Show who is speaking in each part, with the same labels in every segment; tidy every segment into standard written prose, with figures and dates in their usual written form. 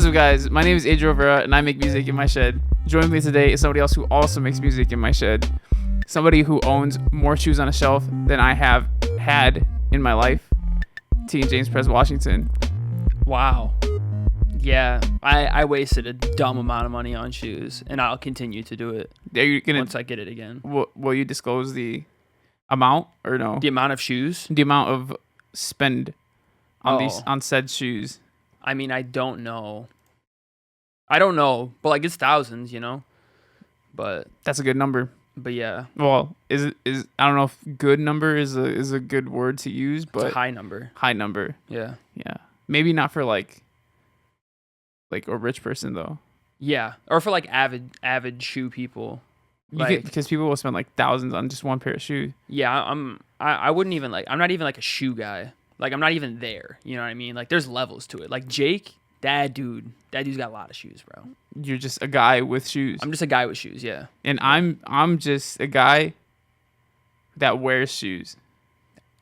Speaker 1: What's up, guys? My name is Adriel Rivera, and I make music in my shed. Joining me today is somebody else who also makes music in my shed. Somebody who owns more shoes on a shelf than I have had in my life. T. James Pres Washington.
Speaker 2: Wow. Yeah, I wasted a dumb amount of money on shoes, and I'll continue to do it once I get it again.
Speaker 1: Will you disclose the amount or no?
Speaker 2: The amount of shoes?
Speaker 1: The amount of spend on said shoes.
Speaker 2: I mean, I don't know. But like it's thousands, you know. But
Speaker 1: that's a good number.
Speaker 2: But yeah.
Speaker 1: Well, is I don't know if good number is a good word to use, but
Speaker 2: it's a high number.
Speaker 1: High number.
Speaker 2: Yeah.
Speaker 1: Yeah. Maybe not for like a rich person though.
Speaker 2: Yeah, or for like avid shoe people.
Speaker 1: Because people will spend like thousands on just one pair of shoes.
Speaker 2: Yeah, I wouldn't even I'm not even like a shoe guy. Like I'm not even there. You know what I mean? Like there's levels to it. Like Jake, that dude's got a lot of shoes, bro.
Speaker 1: You're just a guy with shoes.
Speaker 2: I'm just a guy with shoes, yeah.
Speaker 1: And I'm just a guy that wears shoes.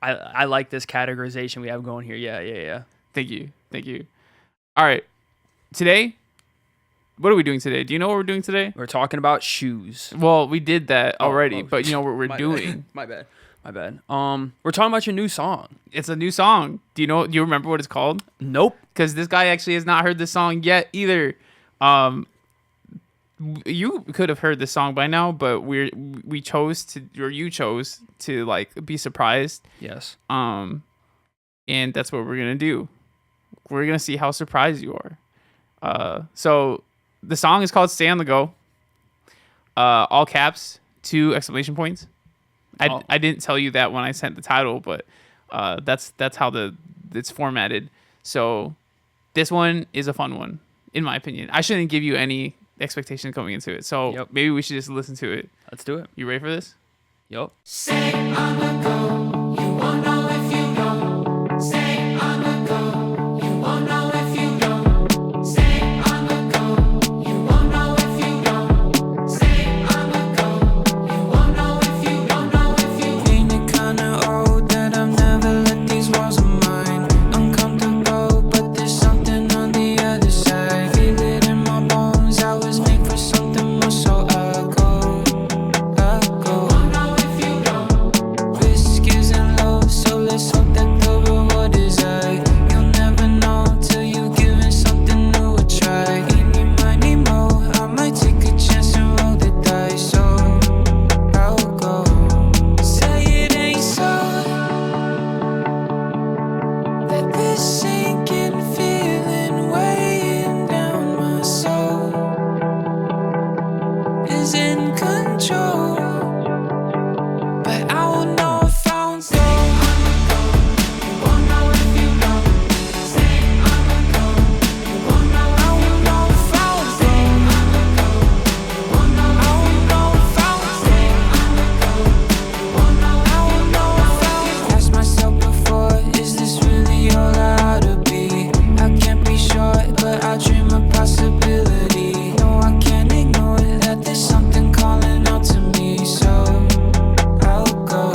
Speaker 2: I like this categorization we have going here. Yeah.
Speaker 1: Thank you. All right. Today, what are we doing today? Do you know what we're doing today?
Speaker 2: We're talking about shoes.
Speaker 1: Well, we did that already, but you know what we're doing.
Speaker 2: My bad. We're talking about your new song.
Speaker 1: It's a new song. Do you remember what it's called?
Speaker 2: Nope.
Speaker 1: Because this guy actually has not heard this song yet either. You could have heard this song by now, but you chose to like be surprised.
Speaker 2: Yes.
Speaker 1: And that's what we're gonna do. We're gonna see how surprised you are. So the song is called "Stay on the Go." All caps, 2 exclamation points. I didn't tell you that when I sent the title, but that's how it's formatted. So this one is a fun one, in my opinion. I shouldn't give you any expectation coming into it. So Maybe we should just listen to it.
Speaker 2: Let's do it.
Speaker 1: You ready for this?
Speaker 2: Yup.
Speaker 3: Stay on the go. You won't know if you don't. Stay on the go. You won't know if you don't. Stay on the go. You won't know if you don't. Stay on the go. You won't know if you don't know if you.
Speaker 4: Feeling kinda old that I've never let these walls of mine uncomfortable, but there's something on the other side. Feel it in my bones. I was made for something more, so I go.
Speaker 3: You won't know if you don't.
Speaker 4: Risk isn't low, so let's hope that the reward is high. You'll never know till you've given something new a try. Any, money, more. I might take a chance and roll the dice, so I'll go. Say it ain't so. That this sinking feeling weighing down my soul is in control. But I will know if I won't go.
Speaker 3: You won't know if you don't. Stay on the go. You won't know
Speaker 4: I will know if I won't go.
Speaker 3: you won't know
Speaker 4: I will know if I won't go.
Speaker 3: you won't know.
Speaker 4: I will know if I won't go. Asked myself before, is this really all I ought to be? I can't be sure, but I dream a possibility. No, I can't ignore that there's something calling out to me, so I'll go.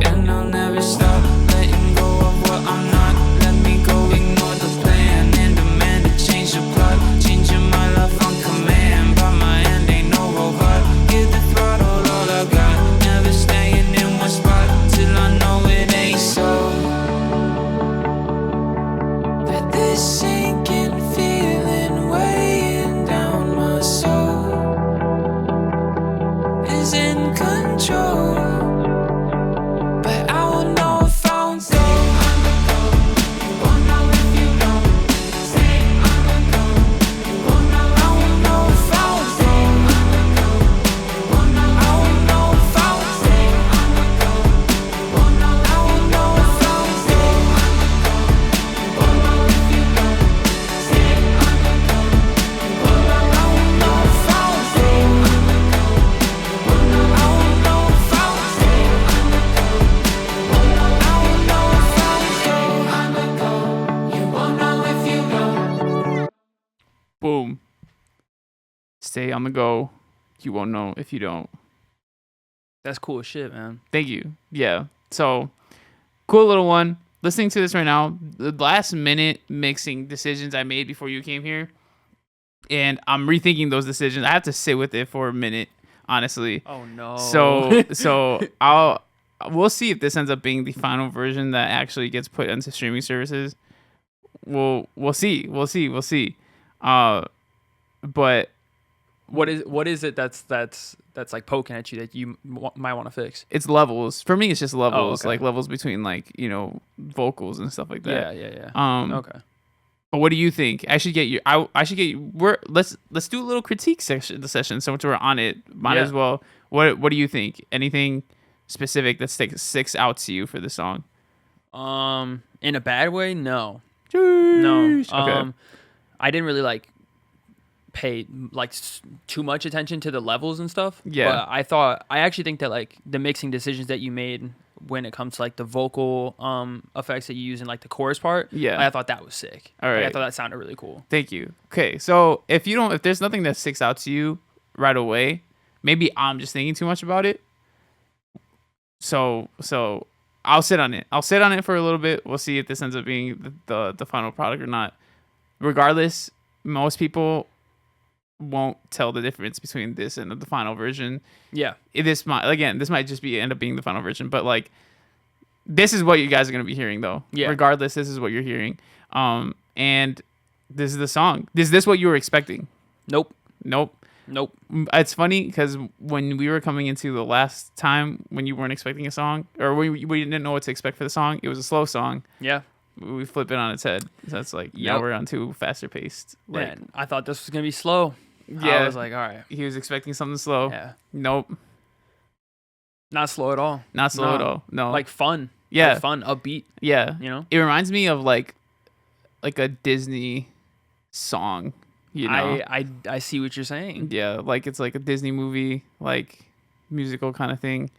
Speaker 4: And I'll never stop letting go of what I'm not. Let me go, ignore the plan and demand to change the plot. Changing my life on command. By my hand, ain't no robot. Give the throttle all I got. Never staying in one spot till I know it ain't so. That this sinking feeling weighing down my soul is in control. But I will know if I won't go.
Speaker 3: You won't know if you don't. Stay on the go. You won't know.
Speaker 4: I will know if I won't go.
Speaker 3: You won't know.
Speaker 4: I will know if I won't go.
Speaker 3: You won't know.
Speaker 4: I will know if I won't go.
Speaker 3: You won't know if you don't. Stay on the go. You won't know.
Speaker 4: I will know if I won't go.
Speaker 3: You won't know.
Speaker 4: I will know if I won't go. I will know if I won't go.
Speaker 3: On the go. You won't know if you don't.
Speaker 1: Boom. Stay on the go. You won't know if you don't.
Speaker 2: That's cool as shit, man.
Speaker 1: Thank you. Yeah. So cool little one. listening to this right now, the last minute mixing decisions I made before you came here, and I'm rethinking those decisions. I have to sit with it for a minute, honestly.
Speaker 2: Oh no.
Speaker 1: So we'll see if this ends up being the final version that actually gets put into streaming services. We'll see. But
Speaker 2: what is it that's like poking at you that you might want to fix?
Speaker 1: it's levels. For me, it's just levels,
Speaker 2: okay.
Speaker 1: like levels between like, vocals and stuff like that.
Speaker 2: Yeah. Okay.
Speaker 1: But what do you think? I should get you. I should get you. Let's do a little critique session. So much we're on it, might as well. What do you think? Anything specific that sticks out to you for the song?
Speaker 2: In a bad way, no. No.
Speaker 1: Okay.
Speaker 2: I didn't really like pay like too much attention to the levels and stuff.
Speaker 1: Yeah.
Speaker 2: But I actually think that like the mixing decisions that you made when it comes to like the vocal effects that you use in like the chorus part,
Speaker 1: Yeah.
Speaker 2: I thought that was sick.
Speaker 1: All right.
Speaker 2: I thought that sounded really cool.
Speaker 1: Thank you. Okay, so if there's nothing that sticks out to you right away, maybe I'm just thinking too much about it. So I'll sit on it. I'll sit on it for a little bit. We'll see if this ends up being the final product or not. Regardless, most people won't tell the difference between this and the final version.
Speaker 2: Yeah.
Speaker 1: This might just end up being the final version, but like this is what you guys are gonna be hearing though.
Speaker 2: Yeah.
Speaker 1: Regardless, this is what you're hearing. And this is the song. Is this what you were expecting?
Speaker 2: Nope.
Speaker 1: It's funny because when we were coming into the last time when you weren't expecting a song or we didn't know what to expect for the song, it was a slow song.
Speaker 2: Yeah.
Speaker 1: We flip it on its head. So it's like,
Speaker 2: Yep.
Speaker 1: we're on too faster paced. Like,
Speaker 2: Man, I thought this was gonna be slow.
Speaker 1: Yeah.
Speaker 2: I was like, all right.
Speaker 1: he was expecting something slow.
Speaker 2: Yeah.
Speaker 1: Nope.
Speaker 2: Not slow at all.
Speaker 1: Not slow at all. No.
Speaker 2: Like fun.
Speaker 1: Yeah.
Speaker 2: Like fun, upbeat,
Speaker 1: yeah.
Speaker 2: you know?
Speaker 1: It reminds me of like a Disney song, you know?
Speaker 2: I see what you're saying.
Speaker 1: Yeah, like it's like a Disney movie, like musical kind of thing.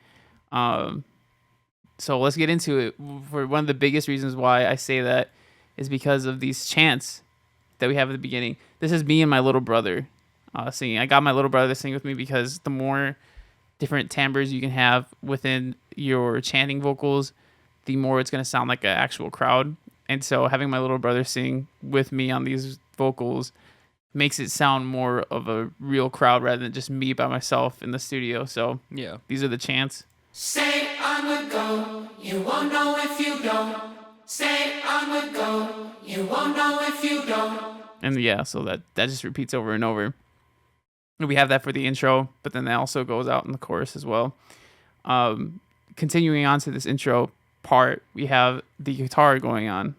Speaker 1: So let's get into it. For one of the biggest reasons why I say that is because of these chants that we have at the beginning. This is me and my little brother singing. I got my little brother to sing with me because the more different timbres you can have within your chanting vocals, the more it's going to sound like an actual crowd. And so having my little brother sing with me on these vocals makes it sound more of a real crowd rather than just me by myself in the studio. So
Speaker 2: Yeah.
Speaker 1: these are the chants.
Speaker 3: Say on the go, you won't know if you don't. Say on the go, you won't know if you don't.
Speaker 1: And yeah, so that just repeats over and over. And we have that for the intro, but then that also goes out in the chorus as well. Continuing on to this intro part, we have the guitar going on.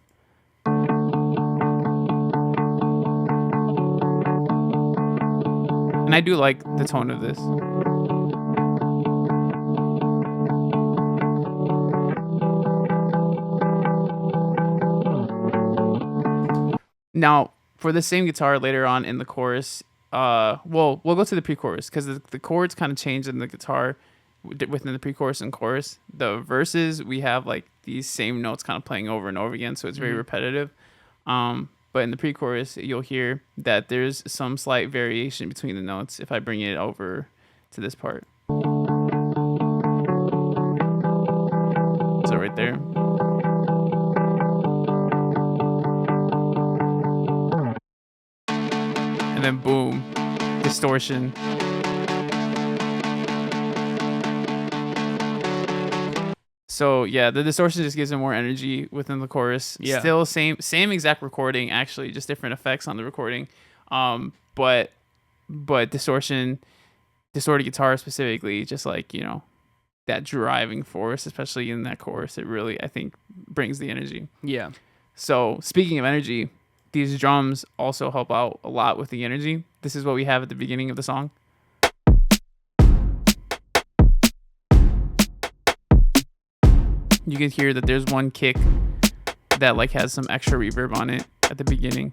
Speaker 1: And I do like the tone of this. Now, for the same guitar later on in the chorus, we'll go to the pre-chorus because the chords kind of change in the guitar within the pre-chorus and chorus. The verses, we have like these same notes kind of playing over and over again, so it's very repetitive. But in the pre-chorus, you'll hear that there's some slight variation between the notes if I bring it over to this part. So right there. And then boom, distortion. So yeah, the distortion just gives it more energy within the chorus.
Speaker 2: Yeah.
Speaker 1: Still same exact recording, actually, just different effects on the recording. But distorted guitar specifically, just like, you know, that driving force, especially in that chorus, it really, I think, brings the energy.
Speaker 2: Yeah.
Speaker 1: So speaking of energy, these drums also help out a lot with the energy. This is what we have at the beginning of the song. You can hear that there's one kick that like has some extra reverb on it at the beginning.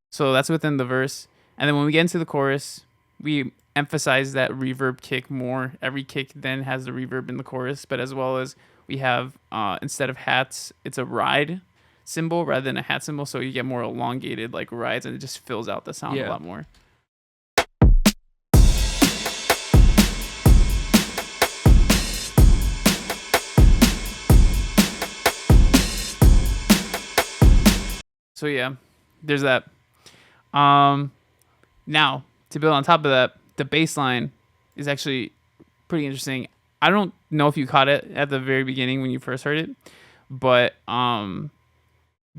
Speaker 1: So that's within the verse. And then when we get into the chorus, we emphasize that reverb kick more. Every kick then has the reverb in the chorus, but as well as we have, instead of hats, it's a ride symbol rather than a hat symbol. So you get more elongated like rides and it just fills out the sound a lot more. So yeah, there's that. Now to build on top of that, the bass line is actually pretty interesting. I don't know if you caught it at the very beginning when you first heard it, but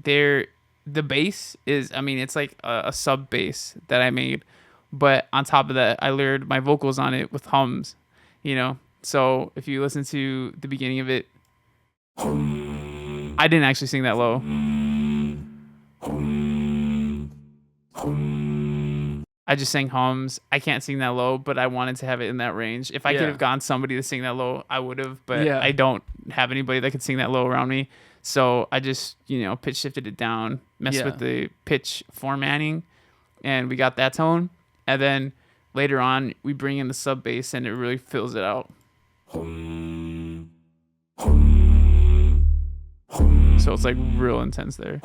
Speaker 1: there the bass is, I mean, it's like a sub bass that I made, but on top of that I layered my vocals on it with hums, you know. So if you listen to the beginning of it, I didn't actually sing that low. I just sang hums. I can't sing that low, but I wanted to have it in that range. If I could
Speaker 2: Yeah.
Speaker 1: have gotten somebody to sing that low, I would have, but
Speaker 2: Yeah.
Speaker 1: I don't have anybody that could sing that low around me. So I just, pitch shifted it down, messed
Speaker 2: Yeah.
Speaker 1: with the pitch formatting, and we got that tone. And then later on, we bring in the sub bass, and it really fills it out. So it's like real intense there.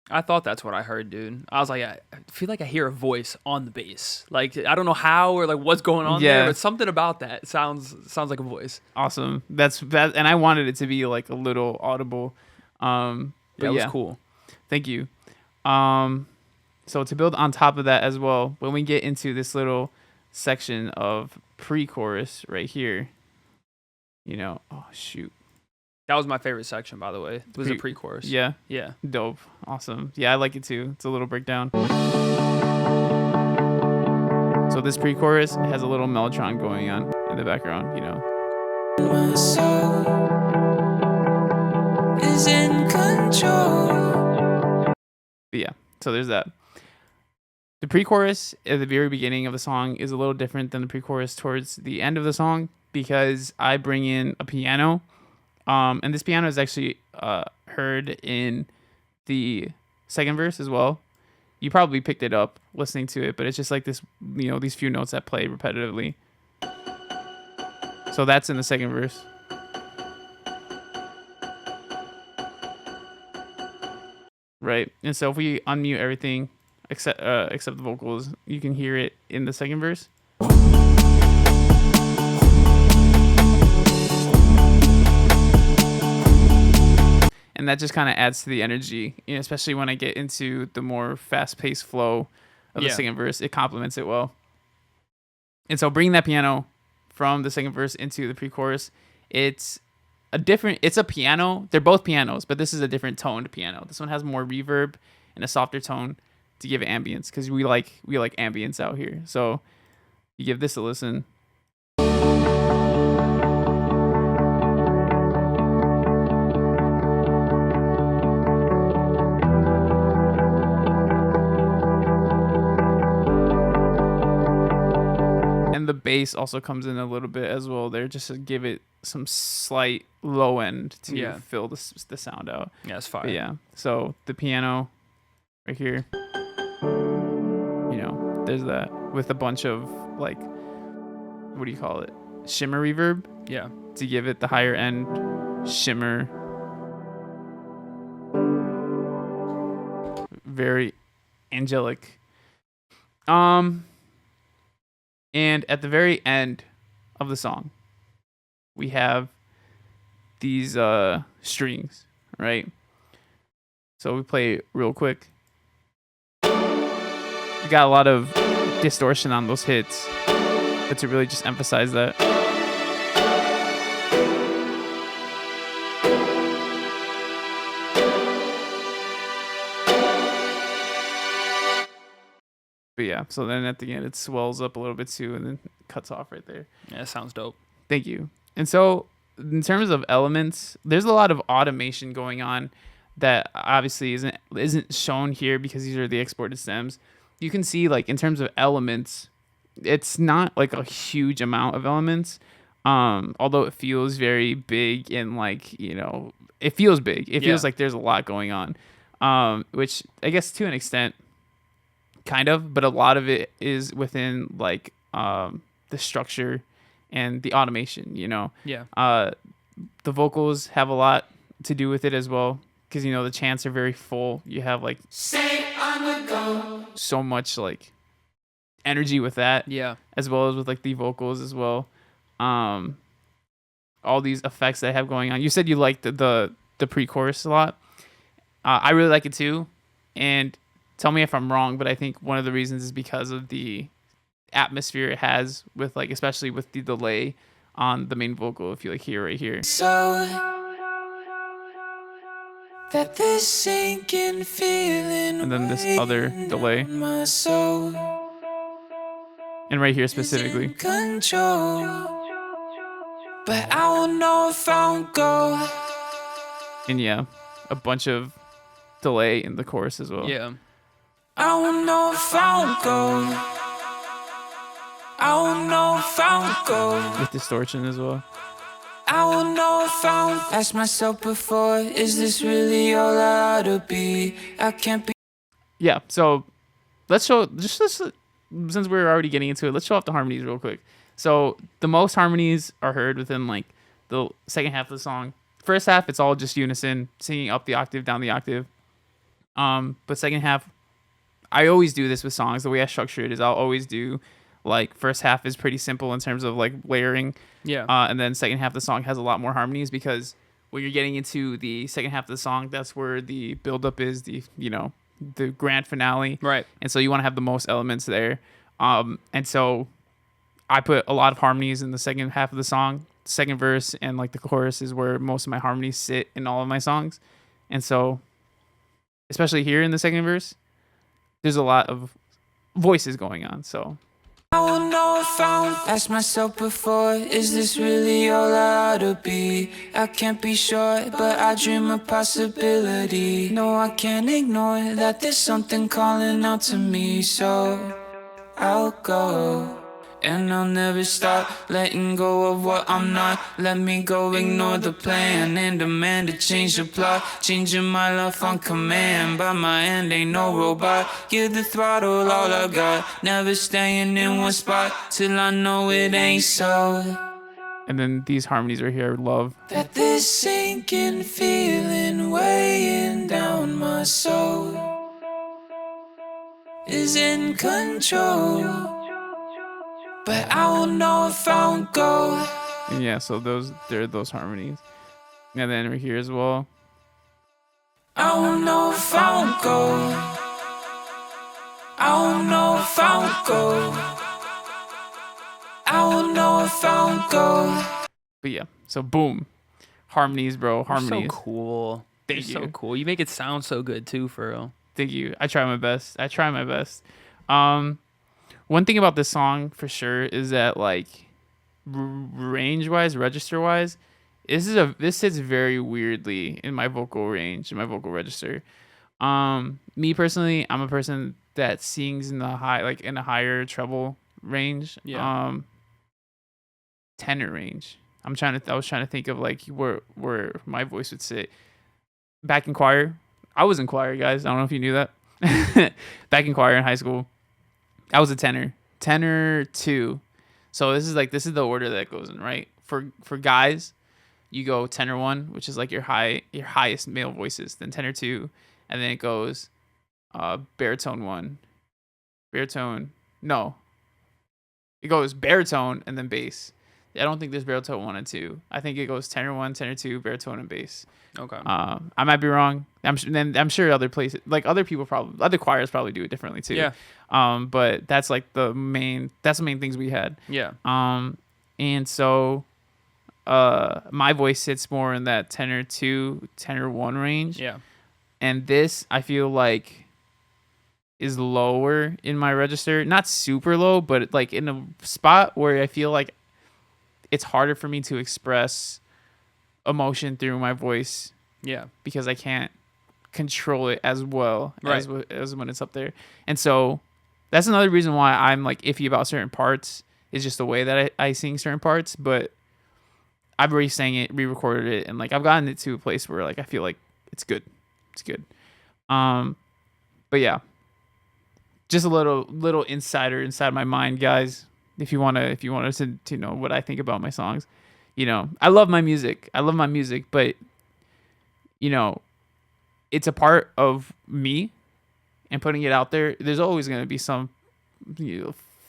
Speaker 2: I thought that's what I heard, dude. I was like, I feel like I hear a voice on the bass. Like, I don't know how or like what's going on
Speaker 1: Yeah.
Speaker 2: there, but something about that sounds like a voice.
Speaker 1: Awesome. That's that, and I wanted it to be like a little audible. But
Speaker 2: Yeah, it was cool.
Speaker 1: Thank you. So to build on top of that as well, when we get into this little section of pre-chorus right here, oh shoot,
Speaker 2: That was my favorite section, by the way. It was the
Speaker 1: Pre-
Speaker 2: pre-chorus.
Speaker 1: yeah,
Speaker 2: Yeah.
Speaker 1: dope, awesome. Yeah, I like it too. It's a little breakdown. So this pre-chorus has a little mellotron going on in the background,
Speaker 4: My soul is in control.
Speaker 1: But yeah, so there's that. The pre-chorus at the very beginning of the song is a little different than the pre-chorus towards the end of the song because I bring in a piano. And this piano is actually heard in the second verse as well. You probably picked it up listening to it, but it's just like this, these few notes that play repetitively. So that's in the second verse. Right. And so if we unmute everything except the vocals, you can hear it in the second verse. And that just kind of adds to the energy, especially when I get into the more fast-paced flow of the
Speaker 2: Yeah.
Speaker 1: second verse. It complements it well. And so bringing that piano from the second verse into the pre-chorus, it's a piano. They're both pianos, but this is a different toned piano. This one has more reverb and a softer tone to give it ambience because we like ambience out here. So you give this a listen. And the bass also comes in a little bit as well there, just to give it some slight low end to fill the sound out.
Speaker 2: Yeah, it's fire.
Speaker 1: But yeah, so the piano right here, there's that with a bunch of like, what do you call it? Shimmer reverb
Speaker 2: Yeah.
Speaker 1: to give it the higher end shimmer. Very angelic. And at the very end of the song, we have these strings, right? So we play it real quick. We got a lot of distortion on those hits, but to really just emphasize that. But yeah, so then at the end it swells up a little bit too, and then cuts off right there.
Speaker 2: Yeah, it sounds dope.
Speaker 1: Thank you. And so in terms of elements, there's a lot of automation going on that obviously isn't shown here because these are the exported stems. You can see like in terms of elements, it's not like a huge amount of elements. Although it feels very big and like, it feels big. It feels like there's a lot going on. Which I guess to an extent kind of, but a lot of it is within like the structure and the automation,
Speaker 2: Yeah.
Speaker 1: The vocals have a lot to do with it as well because the chants are very full. You have like
Speaker 3: Say on the go.
Speaker 1: so much like energy with that,
Speaker 2: Yeah.
Speaker 1: as well as with like the vocals as well. All these effects that I have going on. You said you liked the pre-chorus a lot. I really like it too, and tell me if I'm wrong, but I think one of the reasons is because of the atmosphere it has with like, especially with the delay on the main vocal. If you like hear right here,
Speaker 4: So that this sinking feeling
Speaker 1: and then this other
Speaker 4: weighing
Speaker 1: delay,
Speaker 4: down my soul
Speaker 1: and right here
Speaker 4: is in
Speaker 1: specifically.
Speaker 4: control. But I don't know if I'll go.
Speaker 1: And yeah, a bunch of delay in the chorus as well.
Speaker 2: Yeah.
Speaker 4: I don't know if I'll go. I don't know if I'll go.
Speaker 1: With distortion as well.
Speaker 4: I don't know if I'll ask myself before, is this really all I ought to be? I can't be.
Speaker 1: Yeah, so let's show just since we're already getting into it, let's show off the harmonies real quick. So the most harmonies are heard within like the second half of the song. First half, it's all just unison, singing up the octave, down the octave. But second half, I always do this with songs. The way I structure it is I'll always do like first half is pretty simple in terms of like layering.
Speaker 2: Yeah.
Speaker 1: And then second half of the song has a lot more harmonies because when you're getting into the second half of the song, that's where the buildup is, the the grand finale.
Speaker 2: Right.
Speaker 1: And so you want to have the most elements there. And so I put a lot of harmonies in the second half of the song. Second verse and like the chorus is where most of my harmonies sit in all of my songs. And so especially here in the second verse, there's a lot of voices going on. So
Speaker 4: I don't know if I'll ask myself before, is this really all I ought to be? I can't be sure, but I dream a possibility. No, I can't ignore that there's something calling out to me. So I'll go. And I'll never stop letting go of what I'm not. Let me go, ignore the plan and demand to change the plot. Changing my life on command. By my end, ain't no robot. Give the throttle all I got. Never staying in one spot till I know it ain't so.
Speaker 1: and then these harmonies right here, love.
Speaker 4: That this sinking feeling weighing down my soul is in control. But I don't know if I'll go.
Speaker 1: And yeah, so they're those harmonies. And then right here as well.
Speaker 4: I don't know if I'll go. I don't know if I'll go. I don't know if I'll go.
Speaker 1: But yeah, so boom. Harmonies, bro. Harmonies.
Speaker 2: So cool.
Speaker 1: Thank
Speaker 2: You're
Speaker 1: you.
Speaker 2: so cool. You make it sound so good too, for real.
Speaker 1: Thank you. I try my best. One thing about this song for sure is that like range wise, register wise, this sits very weirdly in my vocal range, in my vocal register. Me personally, I'm a person that sings in the high, like in a higher treble range.
Speaker 2: Yeah.
Speaker 1: Tenor range. I was trying to think of like where my voice would sit. Back in choir, I was in choir, guys. I don't know if you knew that. Back in choir in high school, I was a tenor 2. So this is the order that goes in, right? For guys, you go tenor 1, which is like your highest male voices, then tenor 2, and then it goes baritone 1. It goes baritone and then bass. I don't think there's baritone 1 and 2. I think it goes tenor 1, tenor 2, baritone, and bass.
Speaker 2: Okay.
Speaker 1: I might be wrong. I'm sure other places, like other choirs probably do it differently too.
Speaker 2: Yeah.
Speaker 1: But that's like the main things we had.
Speaker 2: Yeah.
Speaker 1: And so my voice sits more in that tenor 2, tenor 1 range.
Speaker 2: Yeah.
Speaker 1: And this I feel like is lower in my register. Not super low, but like in a spot where I feel like it's harder for me to express emotion through my voice
Speaker 2: Yeah.
Speaker 1: because I can't control it as well
Speaker 2: Right.
Speaker 1: as when it's up there. And so that's another reason why I'm like iffy about certain parts, is just the way that I sing certain parts. But I've already sang it, re-recorded it, and like I've gotten it to a place where like I feel like it's good. But yeah, just a little insider inside my mind, guys. If you wanted to know what I think about my songs, I love my music. But it's a part of me, and putting it out there, there's always going to be some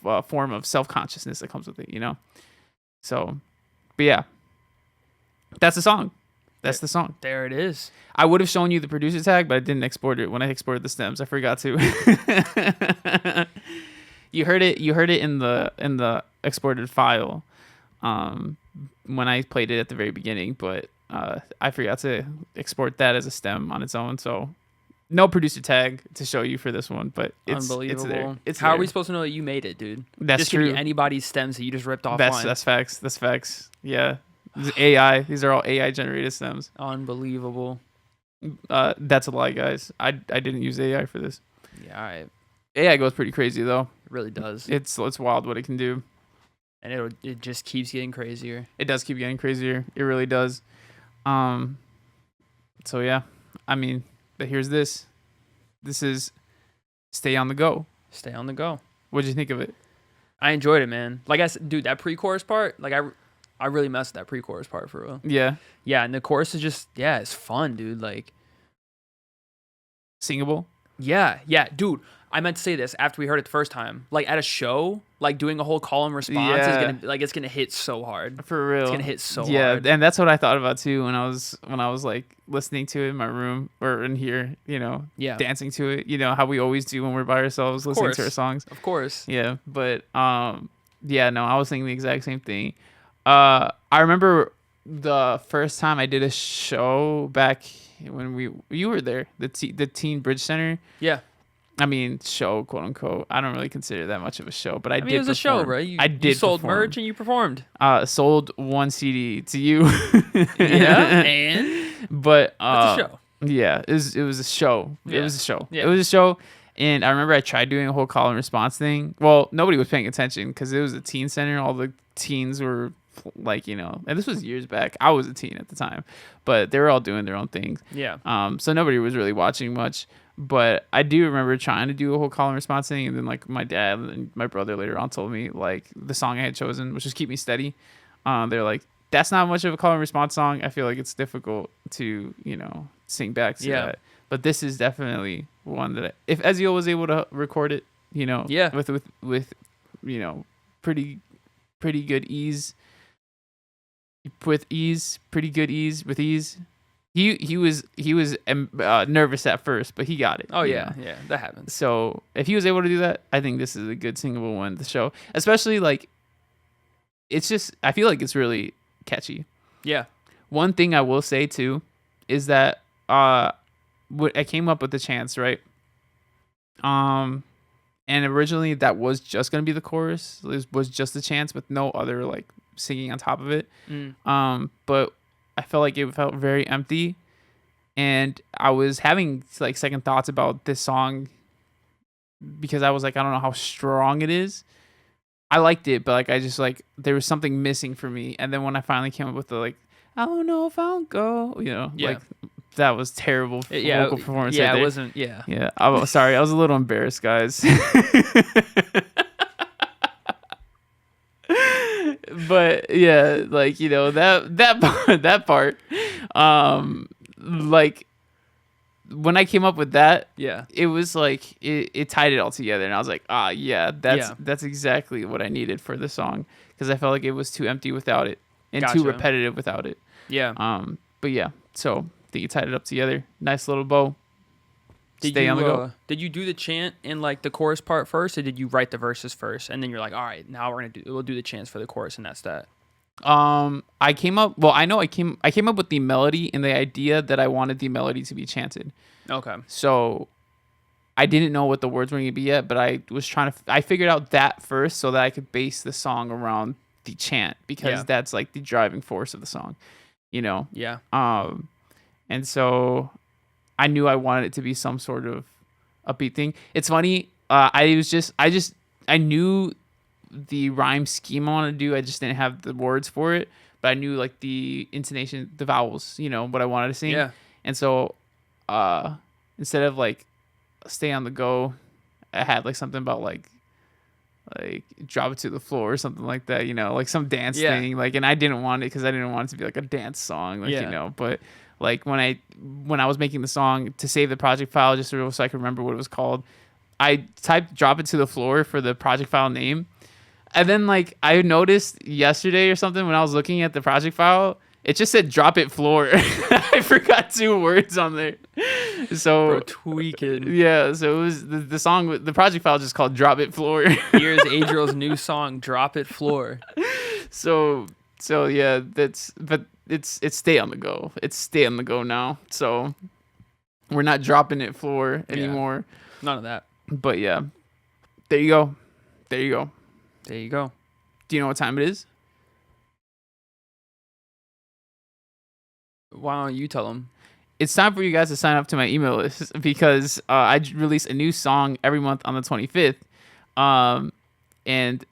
Speaker 1: form of self-consciousness that comes with it, So, but yeah, that's the song. That's the song.
Speaker 2: There it is.
Speaker 1: I would have shown you the producer tag, but I didn't export it when I exported the stems. I forgot to. You heard it in the exported file when I played it at the very beginning, but I forgot to export that as a stem on its own. So no producer tag to show you for this one, but it's
Speaker 2: Unbelievable.
Speaker 1: there. It's
Speaker 2: How
Speaker 1: there.
Speaker 2: are we supposed to know that you made it, dude?
Speaker 1: That's
Speaker 2: this
Speaker 1: true.
Speaker 2: Could be anybody's stems that you just ripped off.
Speaker 1: That's facts. That's facts. Yeah. This is AI. These are all AI generated stems.
Speaker 2: Unbelievable.
Speaker 1: That's a lie, guys. I didn't use AI for this.
Speaker 2: Yeah, all right.
Speaker 1: AI goes pretty crazy though.
Speaker 2: It really does.
Speaker 1: It's wild what it can do.
Speaker 2: And it just keeps getting crazier.
Speaker 1: It does keep getting crazier. It really does. So yeah, I mean, but here's this. This is Stay on the Go.
Speaker 2: Stay on the go.
Speaker 1: What'd you think of it?
Speaker 2: I enjoyed it, man. Like I said, dude, that pre-chorus part, like I really messed with that pre-chorus part for real.
Speaker 1: Yeah.
Speaker 2: Yeah, and the chorus is just, yeah, it's fun, dude. Like,
Speaker 1: Singable?
Speaker 2: yeah, dude. I meant to say this after we heard it the first time. Like at a show, like doing a whole call and response is
Speaker 1: Yeah.
Speaker 2: gonna it's gonna hit so hard.
Speaker 1: For real.
Speaker 2: It's gonna hit so
Speaker 1: yeah,
Speaker 2: hard.
Speaker 1: and that's what I thought about too when I was like listening to it in my room or in here,
Speaker 2: Yeah.
Speaker 1: dancing to it, how we always do when we're by ourselves listening to our
Speaker 2: course.
Speaker 1: songs.
Speaker 2: Of course.
Speaker 1: Yeah, but yeah, no, I was thinking the exact same thing. I remember the first time I did a show back when you were there, the Teen Bridge Center.
Speaker 2: Yeah.
Speaker 1: I mean, show, quote unquote. I don't really consider that much of a show, but I
Speaker 2: mean,
Speaker 1: did.
Speaker 2: it was a show,
Speaker 1: perform.
Speaker 2: right?
Speaker 1: I did.
Speaker 2: You sold
Speaker 1: perform.
Speaker 2: merch and you performed.
Speaker 1: Sold one CD to you.
Speaker 2: Yeah, and
Speaker 1: but
Speaker 2: it's a show.
Speaker 1: Yeah, it was a show.
Speaker 2: Yeah.
Speaker 1: It was a show.
Speaker 2: Yeah.
Speaker 1: It was a show. And I remember I tried doing a whole call and response thing. Well, nobody was paying attention because it was a teen center. All the teens were like, and this was years back. I was a teen at the time, but they were all doing their own things.
Speaker 2: Yeah.
Speaker 1: So nobody was really watching much. But I do remember trying to do a whole call and response thing, and then like my dad and my brother later on told me like the song I had chosen, which was "Keep Me Steady." They're like, that's not much of a call and response song. I feel like it's difficult to sing back to that. But this is definitely one that if Ezio was able to record it,
Speaker 2: Yeah.
Speaker 1: with pretty good ease, with ease. He was nervous at first, but he got it.
Speaker 2: Oh
Speaker 1: you
Speaker 2: yeah,
Speaker 1: know?
Speaker 2: yeah, that happens.
Speaker 1: So if he was able to do that, I think this is a good singable one to show. Especially like, it's just I feel like it's really catchy.
Speaker 2: Yeah.
Speaker 1: One thing I will say too is that I came up with the chants, right? And originally that was just gonna be the chorus. It was just the chants with no other like singing on top of it. But I felt like it felt very empty, and I was having like second thoughts about this song because I was like, I don't know how strong it is. I liked it, but like I just like there was something missing for me. And then when I finally came up with the like, I don't know if I'll go,
Speaker 2: Yeah.
Speaker 1: like that was terrible vocal performance.
Speaker 2: Yeah,
Speaker 1: right
Speaker 2: it
Speaker 1: there.
Speaker 2: wasn't. Yeah.
Speaker 1: Yeah, I was sorry. I was a little embarrassed, guys. But yeah, like that part, like when I came up with that,
Speaker 2: Yeah.
Speaker 1: it was like it tied it all together, and I was like, that's exactly what I needed for the song because I felt like it was too empty without it and too
Speaker 2: Gotcha.
Speaker 1: repetitive without it.
Speaker 2: Yeah.
Speaker 1: But yeah, so I think you tied it up together. Nice little bow.
Speaker 2: Did
Speaker 1: Stay
Speaker 2: you,
Speaker 1: on the go.
Speaker 2: Did you do the chant in like the chorus part first, or did you write the verses first, and then you're like, all right, now we'll do the chants for the chorus, and that's that.
Speaker 1: I came up. Well, I know I came up with the melody and the idea that I wanted the melody to be chanted.
Speaker 2: Okay.
Speaker 1: So I didn't know what the words were going to be yet, but I was I figured out that first so that I could base the song around the chant because
Speaker 2: Yeah.
Speaker 1: that's like the driving force of the song,
Speaker 2: Yeah.
Speaker 1: And so I knew I wanted it to be some sort of upbeat thing. It's funny. I knew the rhyme scheme I wanted to do. I just didn't have the words for it, but I knew like the intonation, the vowels, what I wanted to sing.
Speaker 2: Yeah.
Speaker 1: And so, instead of like stay on the go, I had like something about like drop it to the floor or something like that, like some dance
Speaker 2: Yeah.
Speaker 1: thing. Like, and I didn't want it because I didn't want it to be like a dance song, like,
Speaker 2: Yeah.
Speaker 1: but like when I was making the song to save the project file, just so I could remember what it was called, I typed drop it to the floor for the project file name. And then like I noticed yesterday or something when I was looking at the project file, It just said drop it floor. I forgot 2 words on there. So
Speaker 2: Bro, tweaking.
Speaker 1: yeah, so it was the song, the project file just called drop it floor.
Speaker 2: Here's Adriel's new song, Drop It Floor.
Speaker 1: So yeah, it's stay on the go. It's stay on the go now. So we're not dropping it floor anymore.
Speaker 2: None of that.
Speaker 1: But yeah, there you go. There you go.
Speaker 2: There you go.
Speaker 1: Do you know what time it is?
Speaker 2: Why don't you tell them?
Speaker 1: It's time for you guys to sign up to my email list because I release a new song every month on the 25th. And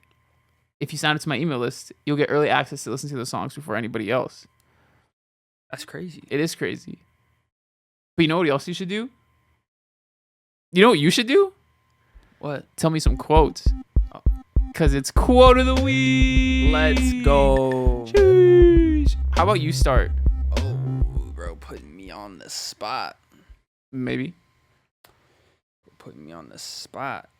Speaker 1: if you sign up to my email list, you'll get early access to listen to the songs before anybody else.
Speaker 2: That's crazy.
Speaker 1: It is crazy. But you know what else you should do? You know what you should do?
Speaker 2: What?
Speaker 1: Tell me some quotes. Because it's quote of the week.
Speaker 2: Let's go.
Speaker 1: Sheesh. How about you start?
Speaker 2: Oh, bro, putting me on the spot.
Speaker 1: Maybe.
Speaker 2: Putting me on the spot.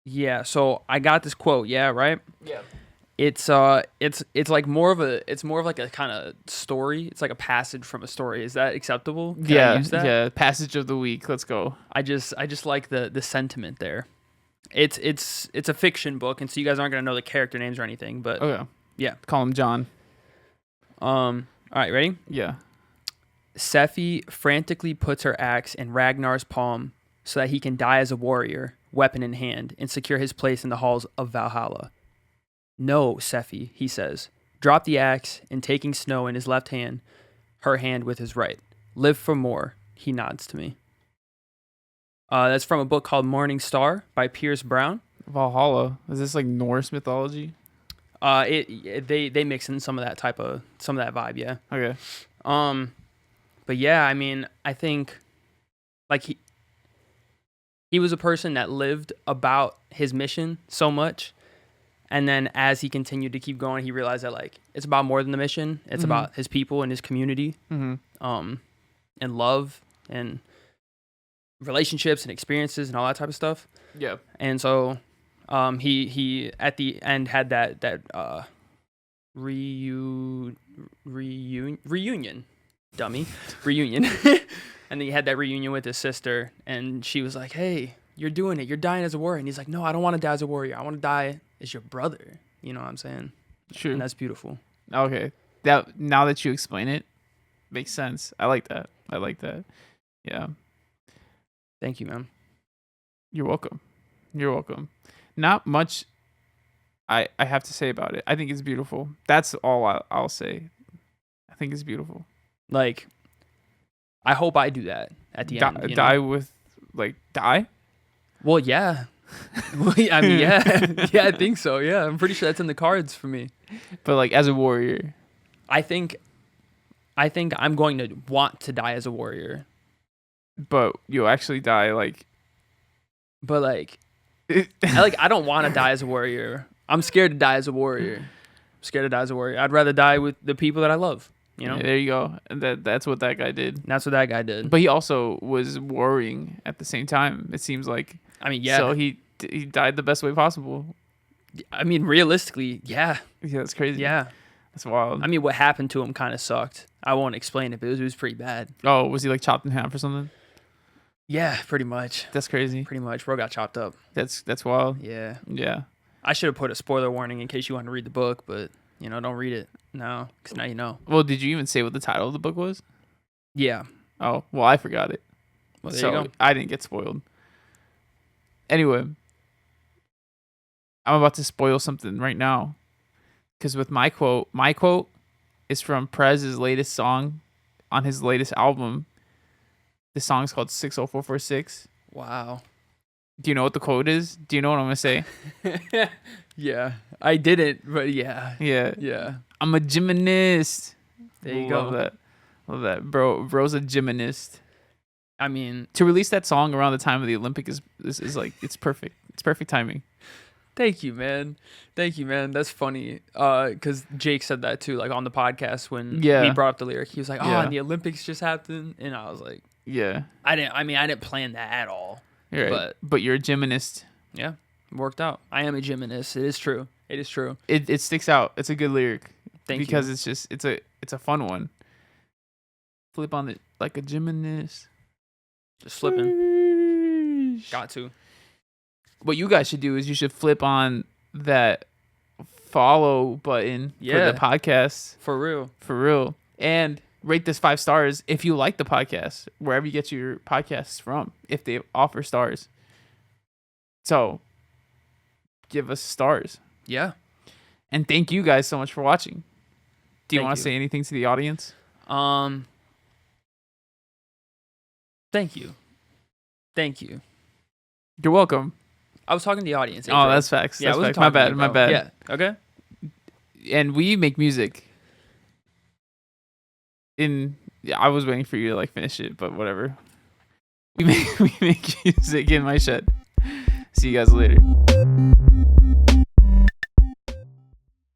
Speaker 2: Yeah, so I got this quote, yeah, right?
Speaker 1: Yeah.
Speaker 2: It's like more of like a kind of story. It's like a passage from a story. Is that acceptable? Can I use that?
Speaker 1: Yeah. Passage of the week. Let's go.
Speaker 2: I just like the sentiment there. It's a fiction book, and so you guys aren't gonna know the character names or anything, but
Speaker 1: Okay.
Speaker 2: yeah.
Speaker 1: Call him John.
Speaker 2: All right, ready?
Speaker 1: Yeah.
Speaker 2: Sephi frantically puts her axe in Ragnar's palm so that he can die as a warrior, weapon in hand, and secure his place in the halls of Valhalla. No, Sephi, he says, drop the axe, and taking Snow in his left hand, her hand with his right. Live for more, he nods to me. That's from a book called Morning Star by Pierce Brown.
Speaker 1: Valhalla. Is this like Norse mythology?
Speaker 2: They mix in some of that vibe, yeah.
Speaker 1: Okay.
Speaker 2: But yeah, I mean, I think like he was a person that lived about his mission so much, and then as he continued to keep going, he realized that like it's about more than the mission. It's about his people and his community, and love and relationships and experiences and all that type of stuff.
Speaker 1: Yeah.
Speaker 2: And so he at the end had that reunion dummy reunion and then he had that reunion with his sister, and she was like, hey, you're doing it, you're dying as a warrior, and he's like, no, I don't want to die as a warrior, I want to die as your brother. You know what I'm saying?
Speaker 1: True.
Speaker 2: And that's beautiful.
Speaker 1: Okay. That now that you explain it, makes sense. I like that. Yeah.
Speaker 2: Thank you, man.
Speaker 1: You're welcome. Not much I have to say about it. I think it's beautiful. That's all I'll say. I think it's beautiful.
Speaker 2: Like, I hope I do that at the end. You know?
Speaker 1: Die with, like, die?
Speaker 2: Well, yeah. I mean, yeah. Yeah, I think so. Yeah, I'm pretty sure that's in the cards for me.
Speaker 1: But, like, as a warrior.
Speaker 2: I think I'm going to want to die as a warrior.
Speaker 1: But you'll actually die, like...
Speaker 2: But, like... I don't want to die as a warrior. I'm scared to die as a warrior. I'd rather die with the people that I love. You know?
Speaker 1: Yeah, there you go. And that's what that guy did.
Speaker 2: That's what that guy did.
Speaker 1: But he also was warring at the same time, it seems like.
Speaker 2: I mean, yeah.
Speaker 1: So he died the best way possible.
Speaker 2: I mean, realistically, yeah.
Speaker 1: Yeah, that's crazy.
Speaker 2: Yeah.
Speaker 1: That's wild.
Speaker 2: I mean, what happened to him kind of sucked. I won't explain it, but it was pretty bad.
Speaker 1: Oh, was he like chopped in half or something?
Speaker 2: Yeah, pretty much.
Speaker 1: That's crazy.
Speaker 2: Pretty much. Bro got chopped up.
Speaker 1: That's wild.
Speaker 2: Yeah.
Speaker 1: Yeah.
Speaker 2: I should have put a spoiler warning in case you want to read the book, but, you know, don't read it. No, because now you know.
Speaker 1: Well, did you even say what the title of the book was?
Speaker 2: Yeah.
Speaker 1: Oh, well, I forgot it.
Speaker 2: Well, there
Speaker 1: so
Speaker 2: you go.
Speaker 1: I didn't get spoiled. Anyway, I'm about to spoil something right now. Because with my quote is from Pres's latest song on his latest album. The song's called 60446.
Speaker 2: Wow.
Speaker 1: Do you know what the quote is? Do you know what I'm going to say?
Speaker 2: Yeah. I didn't, but yeah.
Speaker 1: Yeah.
Speaker 2: Yeah.
Speaker 1: I'm a gymnast.
Speaker 2: There you
Speaker 1: Love
Speaker 2: go.
Speaker 1: that. Bro's a gymnast.
Speaker 2: I mean,
Speaker 1: To release that song around the time of the Olympic is like, it's perfect. It's perfect timing.
Speaker 2: thank you, man. That's funny. Because Jake said that too, like on the podcast when he brought up the lyric. He was like, "Oh,
Speaker 1: Yeah.
Speaker 2: and the Olympics just happened," and I was like,
Speaker 1: Yeah.
Speaker 2: I didn't plan that at all.
Speaker 1: You're right. But you're a gymnast.
Speaker 2: Yeah, worked out. I am a gymnast. It is true. It is true.
Speaker 1: It sticks out. It's a good lyric.
Speaker 2: Thank
Speaker 1: because
Speaker 2: you.
Speaker 1: it's just it's a fun one. Flip on it like a gymnast.
Speaker 2: Just flipping. Got to.
Speaker 1: What you guys should do is you should flip on that follow button
Speaker 2: Yeah.
Speaker 1: for the podcast
Speaker 2: For real.
Speaker 1: and rate this 5 stars if you like the podcast wherever you get your podcasts from if they offer stars. So give us stars.
Speaker 2: Yeah.
Speaker 1: And thank you guys so much for watching. Do you
Speaker 2: Thank
Speaker 1: want to
Speaker 2: you.
Speaker 1: say anything to the audience?
Speaker 2: Thank you. Thank you.
Speaker 1: You're welcome.
Speaker 2: I was talking to the audience.
Speaker 1: Oh,
Speaker 2: Adriel.
Speaker 1: that's facts.
Speaker 2: Yeah, I
Speaker 1: That's
Speaker 2: wasn't
Speaker 1: facts. My
Speaker 2: talking to
Speaker 1: bad.
Speaker 2: you,
Speaker 1: My
Speaker 2: bro.
Speaker 1: bad.
Speaker 2: Yeah. Okay.
Speaker 1: And we make music. I was waiting for you to like finish it, but whatever. We make music in my shed. See you guys later.